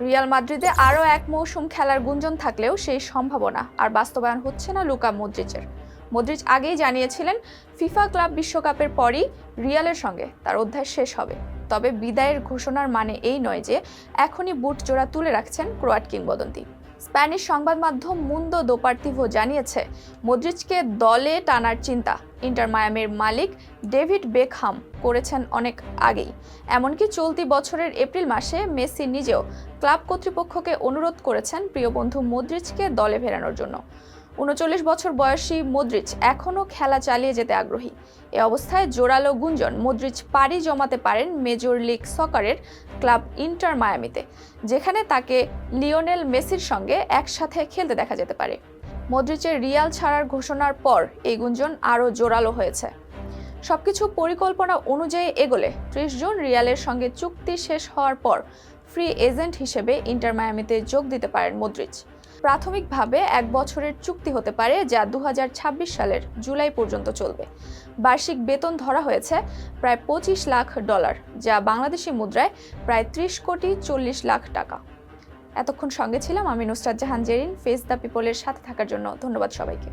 Real মাদ্রিদে আরও এক মৌসুম খেলার গুঞ্জন থাকলেও সেই সম্ভাবনা আর বাস্তবায়ন হচ্ছে না লুকা মদ্রিচের। মদ্রিচ আগেই জানিয়েছিলেন ফিফা ক্লাব বিশ্বকাপের পরই রিয়ালের সঙ্গে তার অধ্যায় শেষ হবে। তবে বিদায়ের ঘোষণার মানে এই নয় যে এখনই বুট জোড়া তুলে রাখছেন ক্রোয়াট কিংবদন্তি। স্প্যানিশ সংবাদ মাধ্যম মুন্দো দেপোর্তিভো জানিয়েছে, মদ্রিচকে দলে টানার চিন্তা ইন্টার মায়ামির মালিক ডেভিড বেকহাম করেছেন অনেক আগেই। এমনকি চলতি বছরের এপ্রিল মাসে মেসি নিজেও ক্লাব কর্তৃপক্ষকে অনুরোধ করেছেন প্রিয় বন্ধু মদ্রিচকে দলে ফেরানোর জন্য। ৩৯ বছর বয়সী মদ্রিচ এখনও খেলা চালিয়ে যেতে আগ্রহী। এ অবস্থায় জোরালো গুঞ্জন মদ্রিচ পাড়ি জমাতে পারেন মেজর লিগ সকারের ক্লাব ইন্টার মায়ামিতে, যেখানে তাকে লিওনেল মেসির সঙ্গে একসাথে খেলতে দেখা যেতে পারে। মদ্রিচের রিয়াল ছাড়ার ঘোষণার পর এই গুঞ্জন আরও জোরালো হয়েছে। সবকিছু পরিকল্পনা অনুযায়ী এগোলে ৩০ জুন রিয়ালের সঙ্গে চুক্তি শেষ হওয়ার পর ফ্রি এজেন্ট হিসেবে ইন্টার মায়ামিতে যোগ দিতে পারেন মদ্রিচ। প্রাথমিকভাবে ১ বছরের চুক্তি হতে পারে, যা ২০২৬ সালের জুলাই পর্যন্ত চলবে। বার্ষিক বেতন ধরা হয়েছে প্রায় $২৫ লাখ, যা বাংলাদেশি মুদ্রায় প্রায় ৩০,৪০,০০,০০০ টাকা। এতক্ষণ সঙ্গে ছিলাম আমি নুসরাত জাহান জেরিন। ফেস দ্য পিপলের সাথে থাকার জন্য ধন্যবাদ সবাইকে।